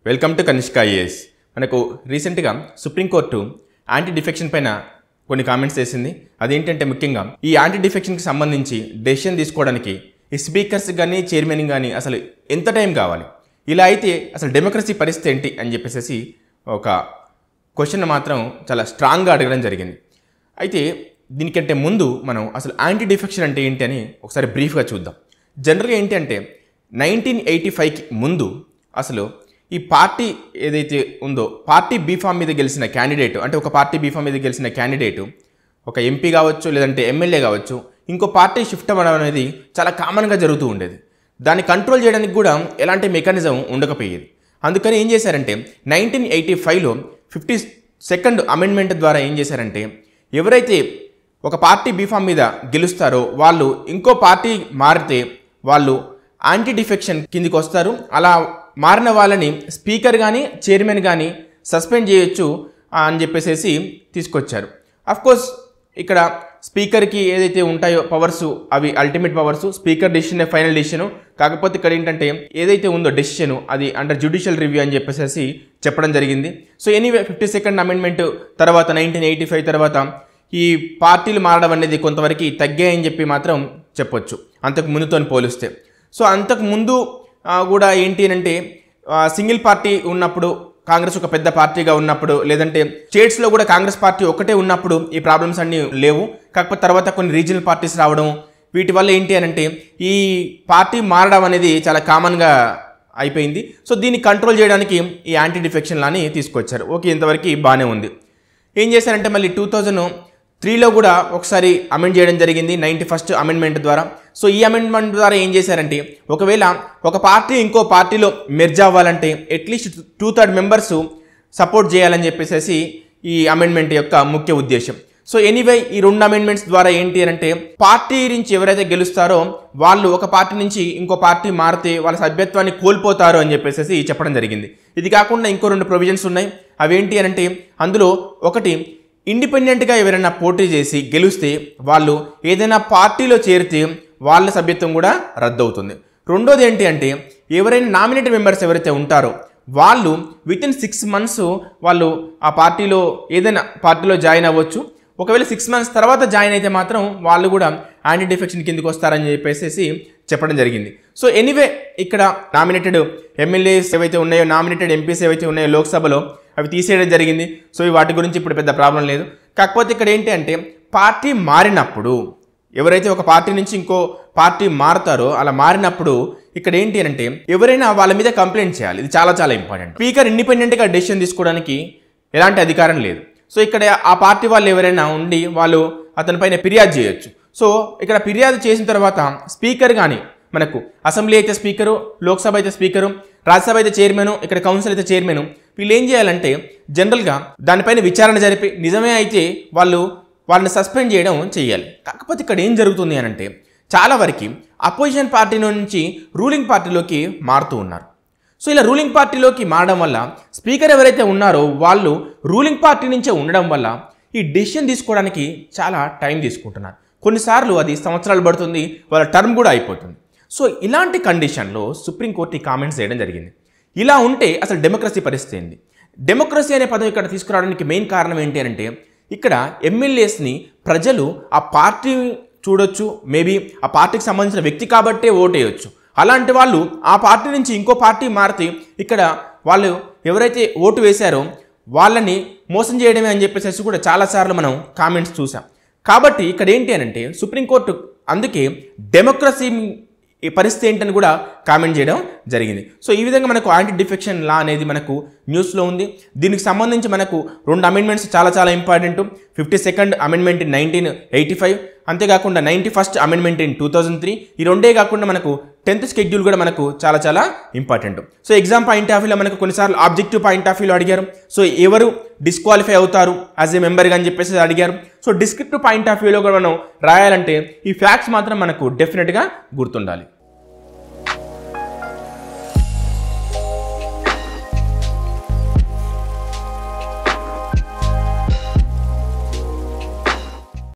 Welcome to Kanishka IAS. మనకు రీసెంట్గా supreme court anti defection పైన కొన్ని కామెంట్స్ చేసింది. అదేంటంటే ముఖ్యంగా ఈ యాంటీ డిఫెక్షన్కి సంబంధించి డెసిషన్ తీసుకోవడానికి ఈ స్పీకర్స్ కానీ చైర్మన్ కానీ అసలు ఎంత టైం కావాలి, ఇలా అయితే అసలు డెమోక్రసీ పరిస్థితి ఏంటి అని చెప్పేసి ఒక క్వశ్చన్ మాత్రం చాలా స్ట్రాంగ్గా అడగడం జరిగింది. అయితే దీనికంటే ముందు మనం అసలు యాంటీ డిఫెక్షన్ అంటే ఏంటి అని ఒకసారి బ్రీఫ్గా చూద్దాం. జనరల్గా ఏంటి అంటే 1985కి ముందు అసలు ఈ పార్టీ ఏదైతే ఉందో పార్టీ బీఫామ్ మీద గెలిచిన క్యాండిడేట్, అంటే ఒక పార్టీ బీఫామ్ మీద గెలిచిన క్యాండిడేటు ఒక ఎంపీ కావచ్చు, లేదంటే ఎమ్మెల్యే కావచ్చు, ఇంకో పార్టీ షిఫ్ట్ అవ్వడం అనేది చాలా కామన్గా జరుగుతూ ఉండేది. దాన్ని కంట్రోల్ చేయడానికి కూడా ఎలాంటి మెకానిజం ఉండకపోయేది. అందుకని ఏం చేశారంటే 1985లో 52nd అమెండ్మెంట్ ద్వారా ఏం చేశారంటే ఎవరైతే ఒక పార్టీ బీఫామ్ మీద గెలుస్తారో వాళ్ళు ఇంకో పార్టీ మారితే వాళ్ళు యాంటీ డిఫెక్షన్ కిందికి వస్తారు. అలా మారిన వాళ్ళని స్పీకర్ కానీ చైర్మన్ కానీ సస్పెండ్ చేయొచ్చు అని చెప్పేసి తీసుకొచ్చారు. అఫ్కోర్స్ ఇక్కడ స్పీకర్కి ఏదైతే ఉంటాయో పవర్స్ అవి ultimate powers, speaker decision final decision. కాకపోతే ఇక్కడ ఏంటంటే ఏదైతే ఉందో డెసిషను అది అండర్ జ్యుడిషియల్ రివ్యూ అని చెప్పేసి చెప్పడం జరిగింది. సో ఎనీవే 52nd అమెండ్మెంట్ తర్వాత 1985 తర్వాత ఈ పార్టీలు మారడం అనేది కొంతవరకు తగ్గాయని చెప్పి మాత్రం చెప్పొచ్చు అంతకు ముందుతో పోలిస్తే. సో అంతకు ముందు కూడా ఏంటి అంటే సింగిల్ పార్టీ ఉన్నప్పుడు, కాంగ్రెస్ ఒక పెద్ద పార్టీగా ఉన్నప్పుడు, లేదంటే స్టేట్స్లో కూడా కాంగ్రెస్ పార్టీ ఒకటే ఉన్నప్పుడు ఈ ప్రాబ్లమ్స్ అన్నీ లేవు. కాకపోతే తర్వాత కొన్ని రీజనల్ పార్టీస్ రావడం, వీటి వల్ల ఏంటి అని అంటే ఈ పార్టీ మారడం అనేది చాలా కామన్గా అయిపోయింది. సో దీన్ని కంట్రోల్ చేయడానికి ఈ యాంటీ డిఫెక్షన్ లాని తీసుకొచ్చారు. ఓకే, ఇంతవరకు బాగానే ఉంది. ఏం చేశారంటే మళ్ళీ 2003లో కూడా ఒకసారి అమెండ్ చేయడం జరిగింది 91st అమెండ్మెంట్ ద్వారా. సో ఈ అమెండ్మెంట్ ద్వారా ఏం చేశారంటే ఒకవేళ ఒక పార్టీ ఇంకో పార్టీలో మెర్జ్ అవ్వాలంటే అట్లీస్ట్ 2/3 మెంబర్స్ సపోర్ట్ చేయాలని చెప్పేసి ఈ అమెండ్మెంట్ యొక్క ముఖ్య ఉద్దేశం. సో ఎనీవే ఈ 2 అమెండ్మెంట్స్ ద్వారా ఏంటి అంటే పార్టీ నుంచి ఎవరైతే గెలుస్తారో వాళ్ళు ఒక పార్టీ నుంచి ఇంకో పార్టీ మారితే వాళ్ళ సభ్యత్వాన్ని కోల్పోతారు అని చెప్పేసి చెప్పడం జరిగింది. ఇది కాకుండా ఇంకో 2 ప్రొవిజన్స్ ఉన్నాయి. అవేంటి అని అంటే అందులో ఒకటి, ఇండిపెండెంట్గా ఎవరైనా పోటీ చేసి గెలిస్తే వాళ్ళు ఏదైనా పార్టీలో చేరితే వాళ్ళ సభ్యత్వం కూడా రద్దు అవుతుంది. రెండోది ఏంటి అంటే ఎవరైనా నామినేటెడ్ మెంబర్స్ ఎవరైతే ఉంటారో వాళ్ళు వితిన్ 6 months వాళ్ళు ఆ పార్టీలో ఏదైనా పార్టీలో జాయిన్ అవ్వచ్చు. ఒకవేళ 6 months తర్వాత జాయిన్ అయితే మాత్రం వాళ్ళు కూడా యాంటీ డిఫెక్షన్ కిందకి వస్తారని చెప్పేసి చెప్పడం జరిగింది. సో ఎనీవే ఇక్కడ నామినేటెడ్ ఎమ్మెల్యేస్ ఏవైతే ఉన్నాయో, నామినేటెడ్ ఎంపీస్ ఏవైతే ఉన్నాయో లోక్సభలో అవి తీసేయడం జరిగింది. సో వాటి గురించి ఇప్పుడు పెద్ద ప్రాబ్లం లేదు. కాకపోతే ఇక్కడ ఏంటి అంటే పార్టీ మారినప్పుడు ఎవరైతే ఒక పార్టీ నుంచి ఇంకో పార్టీ మారుతారో అలా మారినప్పుడు ఇక్కడ ఏంటి అంటే ఎవరైనా వాళ్ళ మీద కంప్లైంట్ చేయాలి. ఇది చాలా చాలా ఇంపార్టెంట్. స్పీకర్ ఇండిపెండెంట్గా డెసిషన్ తీసుకోవడానికి ఎలాంటి అధికారం లేదు. సో ఇక్కడ ఆ పార్టీ వాళ్ళు ఎవరైనా ఉండి వాళ్ళు అతనిపైన ఫిర్యాదు చేయొచ్చు. సో ఇక్కడ ఫిర్యాదు చేసిన తర్వాత స్పీకర్ కానీ, మనకు అసెంబ్లీ అయితే స్పీకరు, లోక్సభ అయితే స్పీకరు, రాజ్యసభ అయితే చైర్మను, ఇక్కడ కౌన్సిల్ అయితే చైర్మను, వీళ్ళు ఏం చేయాలంటే జనరల్గా దానిపైన విచారణ జరిపి నిజమే అయితే వాళ్ళని సస్పెండ్ చేయడం చేయాలి. కాకపోతే ఇక్కడ ఏం జరుగుతుంది అని అంటే చాలా వరకు అపోజిషన్ పార్టీ నుంచి రూలింగ్ పార్టీలోకి మారుతూ ఉన్నారు. సో ఇలా రూలింగ్ పార్టీలోకి మారడం వల్ల స్పీకర్ ఎవరైతే ఉన్నారో వాళ్ళు రూలింగ్ పార్టీ నుంచే ఉండడం వల్ల ఈ డెసిషన్ తీసుకోవడానికి చాలా టైం తీసుకుంటున్నారు. కొన్నిసార్లు అది సంవత్సరాలు పడుతుంది, వాళ్ళ టర్మ్ కూడా అయిపోతుంది. సో ఇలాంటి కండిషన్లో సుప్రీంకోర్టు ఈ కామెంట్స్ చేయడం జరిగింది. ఇలా ఉంటే అసలు డెమోక్రసీ పరిస్థితి ఏంది? డెమోక్రసీ అనే పదం ఇక్కడ తీసుకురావడానికి మెయిన్ కారణం ఏంటి అంటే ఇక్కడ ఎమ్మెల్యేస్ని ప్రజలు ఆ పార్టీ చూడొచ్చు, మేబీ ఆ పార్టీకి సంబంధించిన వ్యక్తి కాబట్టే ఓటేయొచ్చు. అలాంటి వాళ్ళు ఆ పార్టీ నుంచి ఇంకో పార్టీ మారితే ఇక్కడ వాళ్ళు ఎవరైతే ఓటు వేశారో వాళ్ళని మోసం చేయడమే అని చెప్పేసి కూడా చాలాసార్లు మనం కామెంట్స్ చూసాం. కాబట్టి ఇక్కడ ఏంటి అని అంటే సుప్రీంకోర్టు అందుకే డెమోక్రసీ ఈ పరిస్థితి ఏంటని కూడా కామెంట్ చేయడం జరిగింది. సో ఈ విధంగా మనకు యాంటీ డిఫెక్షన్ లా అనేది మనకు న్యూస్లో ఉంది. దీనికి సంబంధించి మనకు 2 అమెండ్మెంట్స్ చాలా చాలా ఇంపార్టెంట్. 52nd అమెండ్మెంట్ ఇన్ 1985, అంతేకాకుండా 91st అమెండ్మెంట్ ఇన్ 2003. ఈ రెండే కాకుండా మనకు 10th షెడ్యూల్ కూడా మనకు చాలా చాలా important. So exam point of వ్యూలో మనకు కొన్నిసార్లు ఆబ్జెక్టివ్ పాయింట్ ఆఫ్ వ్యూలో అడిగారు. సో ఎవరు డిస్క్వాలిఫై అవుతారు యాజ్ ఏ మెంబర్గా అని చెప్పేసి అడిగారు. సో డిస్క్రిప్టివ్ పాయింట్ ఆఫ్ వ్యూలో కూడా మనం రాయాలంటే ఈ ఫ్యాక్ట్స్ మాత్రం మనకు డెఫినెట్గా గుర్తుండాలి.